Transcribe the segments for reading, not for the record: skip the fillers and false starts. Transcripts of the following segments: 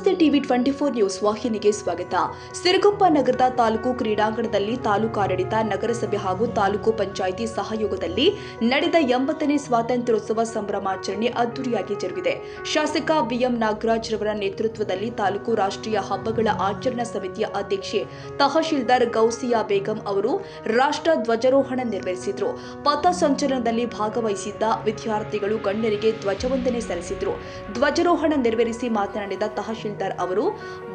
ನಮಸ್ತೆ TV 24 news ವಾಹಿನಿಗೆ ಸ್ವಾಗತ. ಸಿರುಗುಪ್ಪ ನಗರದ ತಾಲೂಕು ಕ್ರೀಡಾಂಗಣದಲ್ಲಿ ತಾಲೂಕು ಆಡಳಿತ, ನಗರಸಭೆ ಹಾಗೂ ತಾಲೂಕು ಪಂಚಾಯಿತಿ ಸಹಯೋಗದಲ್ಲಿ ನಡೆದ 80ನೇ ಸ್ವಾತಂತ್ರ್ಯೋತ್ಸವ ಸಂಭ್ರಮಾಚರಣೆ ಅದ್ದೂರಿಯಾಗಿ ಜರುಗಿದೆ. ಶಾಸಕ ಬಿಎಂ ನಾಗರಾಜ್ ರವರ ನೇತೃತ್ವದಲ್ಲಿ ತಾಲೂಕು ರಾಷ್ಟ್ರೀಯ ಹಬ್ಬಗಳ ಆಚರಣಾ ಸಮಿತಿಯ ಅಧ್ಯಕ್ಷೆ ತಹಶೀಲ್ದಾರ್ ಗೌಸಿಯಾ ಬೇಗಂ ಅವರು ರಾಷ್ಟ್ರ ಧ್ವಜಾರೋಹಣ ನೆರವೇರಿಸಿದರು. ಪಥಸಂಚಲನದಲ್ಲಿ ಭಾಗವಹಿಸಿದ್ದ ವಿದ್ಯಾರ್ಥಿಗಳು ಗಣ್ಯರಿಗೆ ಧ್ವಜವಂದನೆ ಸಲ್ಲಿಸಿದರು. ಧ್ವಜಾರೋಹಣ ನೆರವೇರಿಸಿ ಮಾತನಾಡಿದ ತಹಶೀಲ್ದಾರ್ ಅವರು,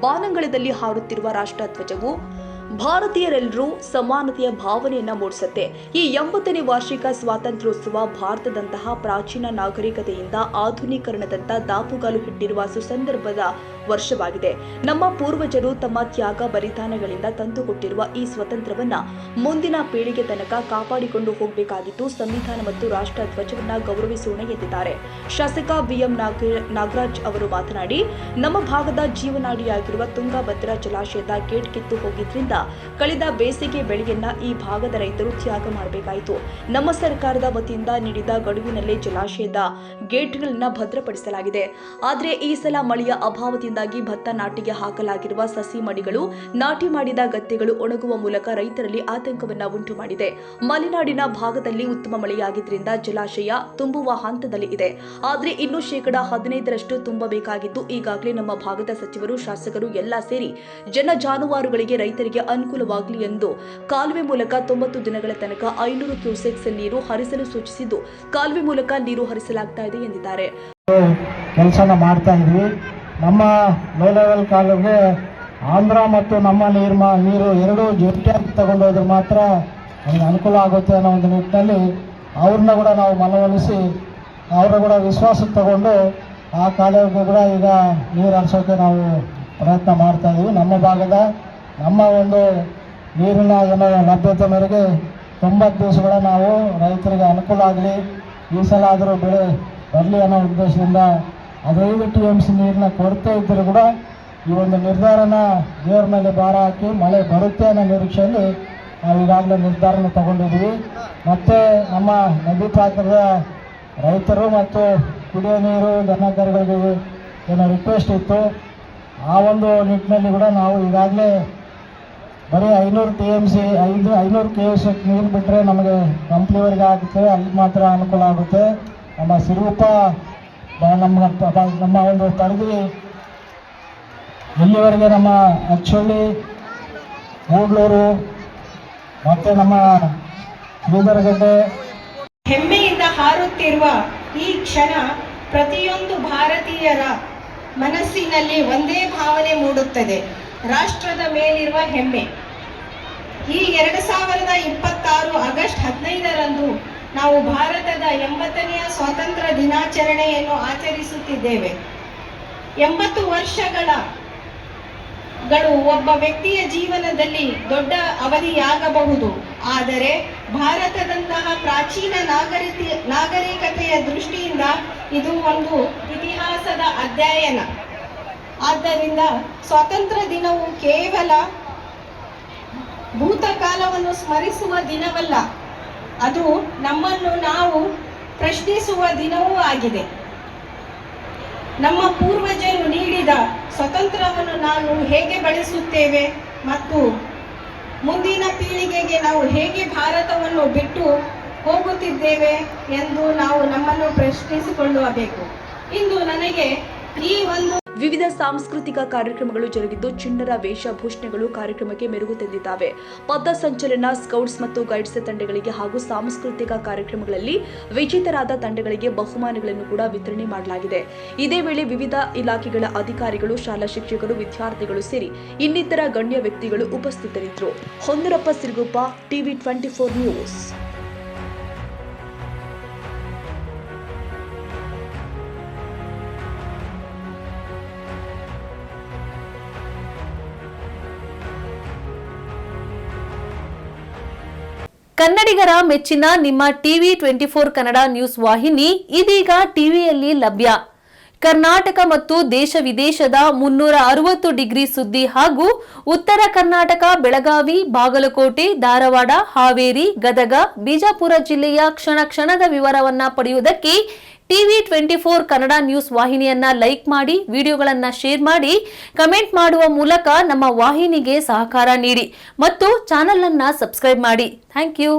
ಬಾನಂಗಳದಲ್ಲಿ ಹಾರುತ್ತಿರುವ ರಾಷ್ಟ್ರ ಧ್ವಜವು ಭಾರತೀಯರೆಲ್ಲರೂ ಸಮಾನತೆಯ ಭಾವನೆಯನ್ನ ಮೂಡಿಸುತ್ತೆ. ಈ 80ನೇ ವಾರ್ಷಿಕ ಸ್ವಾತಂತ್ರ್ಯೋತ್ಸವ ಭಾರತದಂತಹ ಪ್ರಾಚೀನ ನಾಗರಿಕತೆಯಿಂದ ಆಧುನೀಕರಣದತ್ತ ದಾಪುಗಾಲು ಇಟ್ಟಿರುವ ಸುಸಂದರ್ಭದ ವರ್ಷವಾಗಿದೆ. ನಮ್ಮ ಪೂರ್ವಜರು ತಮ್ಮ ತ್ಯಾಗ ಬಲಿದಾನಗಳಿಂದ ತಂದುಕೊಟ್ಟಿರುವ ಈ ಸ್ವತಂತ್ರವನ್ನ ಮುಂದಿನ ಪೀಳಿಗೆ ತನಕ ಕಾಪಾಡಿಕೊಂಡು ಹೋಗಬೇಕಾಗಿದ್ದು, ಸಂವಿಧಾನ ಮತ್ತು ರಾಷ್ಟ್ರ ಧ್ವಜವನ್ನ ಗೌರವಿಸೋಣ ಎಂದಿದ್ದಾರೆ. ಶಾಸಕ ಬಿಎಂ ನಾಗರಾಜ್ ಅವರು ಮಾತನಾಡಿ, ನಮ್ಮ ಭಾಗದ ಜೀವನಾಡಿಯಾಗಿರುವ ತುಂಗಭದ್ರಾ ಜಲಾಶಯದ ಗೇಟ್ ಕಿತ್ತು ಹೋಗಿದ್ರಿಂದ ಕಳೆದ ಬೇಸಿಗೆ ಬೆಳೆಯನ್ನ ಈ ಭಾಗದ ರೈತರು ತ್ಯಾಗ ಮಾಡಬೇಕಾಯಿತು. ನಮ್ಮ ಸರ್ಕಾರದ ವತಿಯಿಂದ ನೀಡಿದ ಗಡುವಿನಲ್ಲೇ ಜಲಾಶಯದ ಗೇಟ್ಗಳನ್ನ ಭದ್ರಪಡಿಸಲಾಗಿದೆ. ಆದರೆ ಈ ಸಲ ಮಳೆಯ ಅಭಾವದಿಂದಾಗಿ ಭತ್ತ ನಾಟಿಗೆ ಹಾಕಲಾಗಿರುವ ಸಸಿ ಮಡಿಗಳು, ನಾಟಿ ಮಾಡಿದ ಗದ್ದೆಗಳು ಒಣಗುವ ಮೂಲಕ ರೈತರಲ್ಲಿ ಆತಂಕವನ್ನ ಉಂಟು ಮಾಡಿದೆ. ಮಲೆನಾಡಿನ ಭಾಗದಲ್ಲಿ ಉತ್ತಮ ಮಳೆಯಾಗಿದ್ದರಿಂದ ಜಲಾಶಯ ತುಂಬುವ ಹಂತದಲ್ಲಿ ಇದೆ. ಆದರೆ ಇನ್ನು 15% ತುಂಬಬೇಕಾಗಿದ್ದು, ಈಗಾಗಲೇ ನಮ್ಮ ಭಾಗದ ಸಚಿವರು, ಶಾಸಕರು ಎಲ್ಲ ಸೇರಿ ಜನ ಜಾನುವಾರುಗಳಿಗೆ, ರೈತರಿಗೆ ಅನುಕೂಲವಾಗಲಿ ಎಂದು ಕಾಲುವೆ ಮೂಲಕ 90 ದಿನಗಳ ತನಕ 500 ಕ್ಯೂಸೆಕ್ಸ್ ನೀರು ಹರಿಸಲು ಸೂಚಿಸಿದ್ದು, ಕಾಲುವೆ ಮೂಲಕ ನೀರು ಹರಿಸಲಾಗ್ತಾ ಇದೆ ಎಂದಿದ್ದಾರೆ. ಕೆಲಸನ ಮಾಡ್ತಾ ಇದ್ವಿ. ನಮ್ಮ ಲೋ ಲೆವೆಲ್ ಕಾಲುವೆಗೆ ಆಂಧ್ರ ಮತ್ತು ನಮ್ಮ ನೀರು ಎರಡೂ ಜೊತೆಯಾಗಿ ತಗೊಂಡೋದ್ರೆ ಮಾತ್ರ ನಮಗೆ ಅನುಕೂಲ ಆಗುತ್ತೆ ಅನ್ನೋ ಒಂದು ನಿಟ್ಟಿನಲ್ಲಿ ಅವ್ರನ್ನ ಕೂಡ ನಾವು ಮನವೊಲಿಸಿ ಅವ್ರನ್ನ ಕೂಡ ವಿಶ್ವಾಸಕ್ಕೆ ತಗೊಂಡು ಆ ಕಾಲುವೆಗೆ ಕೂಡ ಈಗ ನೀರು ಹರಿಸೋಕ್ಕೆ ನಾವು ಪ್ರಯತ್ನ ಮಾಡ್ತಾ ಇದ್ದೀವಿ. ನಮ್ಮ ಭಾಗದ ನಮ್ಮ ಒಂದು ನೀರಿನ ಏನೋ ಲಭ್ಯತೆ ಮೇರೆಗೆ 90 ದಿವಸಗಳ ನಾವು ರೈತರಿಗೆ ಅನುಕೂಲ ಆಗಲಿ, ಈ ಸಲ ಆದರೂ ಬೆಳೆ ಬರಲಿ ಅನ್ನೋ ಉದ್ದೇಶದಿಂದ 15 TMC ನೀರಿನ ಕೊರತೆ ಇದ್ದರೂ ಕೂಡ ಈ ಒಂದು ನಿರ್ಧಾರನ ದೇವರ ಮೇಲೆ ಭಾರ ಹಾಕಿ ಮಳೆ ಬರುತ್ತೆ ಅನ್ನೋ ನಿರೀಕ್ಷೆಯಲ್ಲಿ ನಾವು ಈಗಾಗಲೇ ನಿರ್ಧಾರನ ತಗೊಂಡಿದ್ವಿ. ಮತ್ತು ನಮ್ಮ ನದಿ ಪಾತ್ರದ ರೈತರು ಮತ್ತು ಕುಡಿಯೋ ನೀರು ದನಕರುಗಳಿಗೆ ಏನೋ ರಿಕ್ವೆಸ್ಟ್ ಇತ್ತು. ಆ ಒಂದು ನಿಟ್ಟಿನಲ್ಲಿ ಕೂಡ ನಾವು ಈಗಾಗಲೇ ಬರೀ 500 TMC 500 KSF ನೀರು ಬಿಟ್ಟರೆ ನಮಗೆ ಕಂಪ್ನಿವರೆಗೆ ಆಗುತ್ತೆ, ಅಲ್ಲಿ ಮಾತ್ರ ಅನುಕೂಲ ಆಗುತ್ತೆ. ನಮ್ಮ ಸಿರುಗುಪ್ಪ ನಮ್ಮ ಒಂದು ತಡಗಿ ಇಲ್ಲಿವರೆಗೆ ನಮ್ಮ ಅಚ್ಚಳ್ಳಿ, ಮೂಡ್ಲೂರು ಮತ್ತು ನಮ್ಮ ಶ್ರೀಧರಗಡ್ಡೆ ಹೆಮ್ಮೆಯಿಂದ ಹಾರುತ್ತಿರುವ ಈ ಕ್ಷಣ ಪ್ರತಿಯೊಂದು ಭಾರತೀಯರ ಮನಸ್ಸಿನಲ್ಲಿ ಒಂದೇ ಭಾವನೆ ಮೂಡುತ್ತದೆ, ರಾಷ್ಟ್ರದ ಮೇಲಿರುವ ಹೆಮ್ಮೆ. ಈ 2026 ಆಗಸ್ಟ್ 15ರಂದು ನಾವು ಭಾರತದ 80ನೆಯ ಸ್ವಾತಂತ್ರ್ಯ ದಿನಾಚರಣೆಯನ್ನು ಆಚರಿಸುತ್ತಿದ್ದೇವೆ. 80 ವರ್ಷಗಳು ಒಬ್ಬ ವ್ಯಕ್ತಿಯ ಜೀವನದಲ್ಲಿ ದೊಡ್ಡ ಅವಧಿಯಾಗಬಹುದು, ಆದರೆ ಭಾರತದಂತಹ ಪ್ರಾಚೀನ ನಾಗರಿಕತೆಯ ದೃಷ್ಟಿಯಿಂದ ಇದು ಒಂದು ಇತಿಹಾಸದ ಅಧ್ಯಯನ. ಆದ್ದರಿಂದ ಸ್ವಾತಂತ್ರ್ಯ ದಿನವು ಕೇವಲ ಭೂತಕಾಲವನ್ನು ಸ್ಮರಿಸುವ ದಿನವಲ್ಲ, ಅದು ನಮ್ಮನ್ನು ನಾವು ಪ್ರಶ್ನಿಸುವ ದಿನವೂ ಆಗಿದೆ. ನಮ್ಮ ಪೂರ್ವಜರು ನೀಡಿದ ಸ್ವತಂತ್ರವನ್ನು ನಾವು ಹೇಗೆ ಬಳಸುತ್ತೇವೆ ಮತ್ತು ಮುಂದಿನ ಪೀಳಿಗೆಗೆ ನಾವು ಹೇಗೆ ಭಾರತವನ್ನು ಬಿಟ್ಟು ಹೋಗುತ್ತಿದ್ದೇವೆ ಎಂದು ನಾವು ನಮ್ಮನ್ನು ಪ್ರಶ್ನಿಸಿಕೊಳ್ಳಬೇಕು. ಇಂದು ನನಗೆ ಈ ಒಂದು ವಿವಿಧ ಸಾಂಸ್ಕೃತಿಕ ಕಾರ್ಯಕ್ರಮಗಳು ಜರುಗಿದ್ದು, ಚಿಣ್ಣರ ವೇಷಭೂಷಣಗಳು ಕಾರ್ಯಕ್ರಮಕ್ಕೆ ಮೆರುಗು ತಂದಿದ್ದಾವೆ. ಪಥಸಂಚಲನ, ಸ್ಕೌಟ್ಸ್ ಮತ್ತು ಗೈಡ್ಸ್ ತಂಡಗಳಿಗೆ ಹಾಗೂ ಸಾಂಸ್ಕೃತಿಕ ಕಾರ್ಯಕ್ರಮಗಳಲ್ಲಿ ವಿಜೇತರಾದ ತಂಡಗಳಿಗೆ ಬಹುಮಾನಗಳನ್ನು ಕೂಡ ವಿತರಣೆ ಮಾಡಲಾಗಿದೆ. ಇದೇ ವೇಳೆ ವಿವಿಧ ಇಲಾಖೆಗಳ ಅಧಿಕಾರಿಗಳು, ಶಾಲಾ ಶಿಕ್ಷಕರು, ವಿದ್ಯಾರ್ಥಿಗಳು ಸೇರಿ ಇನ್ನಿತರ ಗಣ್ಯ ವ್ಯಕ್ತಿಗಳು ಉಪಸ್ಥಿತರಿದ್ದರು. Honnurappa, Siruguppa, TV 24 news. ಕನ್ನಡಿಗರ ಮೆಚ್ಚಿನ ನಿಮ್ಮ ಟಿವಿ 24 ಕನ್ನಡ ನ್ಯೂಸ್ ವಾಹಿನಿ ಇದೀಗ ಟಿವಿಯಲ್ಲಿ ಲಭ್ಯ. ಕರ್ನಾಟಕ ಮತ್ತು ದೇಶ ವಿದೇಶದ 360 ಡಿಗ್ರಿ ಸುದ್ದಿ ಹಾಗೂ ಉತ್ತರ ಕರ್ನಾಟಕ, ಬೆಳಗಾವಿ, ಬಾಗಲಕೋಟೆ, ಧಾರವಾಡ, ಹಾವೇರಿ, ಗದಗ, ಬಿಜಾಪುರ ಜಿಲ್ಲೆಯ ಕ್ಷಣ ಕ್ಷಣದ ವಿವರವನ್ನ ಪಡೆಯುವುದಕ್ಕೆ ಟಿವಿ 24 ಕನ್ನಡ ನ್ಯೂಸ್ ವಾಹಿನಿಯನ್ನ ಲೈಕ್ ಮಾಡಿ, ವಿಡಿಯೋಗಳನ್ನ ಶೇರ್ ಮಾಡಿ, ಕಮೆಂಟ್ ಮಾಡುವ ಮೂಲಕ ನಮ್ಮ ವಾಹಿನಿಗೆ ಸಹಕಾರ ನೀಡಿ ಮತ್ತು ಚಾನೆಲ್ ಅನ್ನ ಸಬ್ಸ್ಕ್ರೈಬ್ ಮಾಡಿ. Thank you.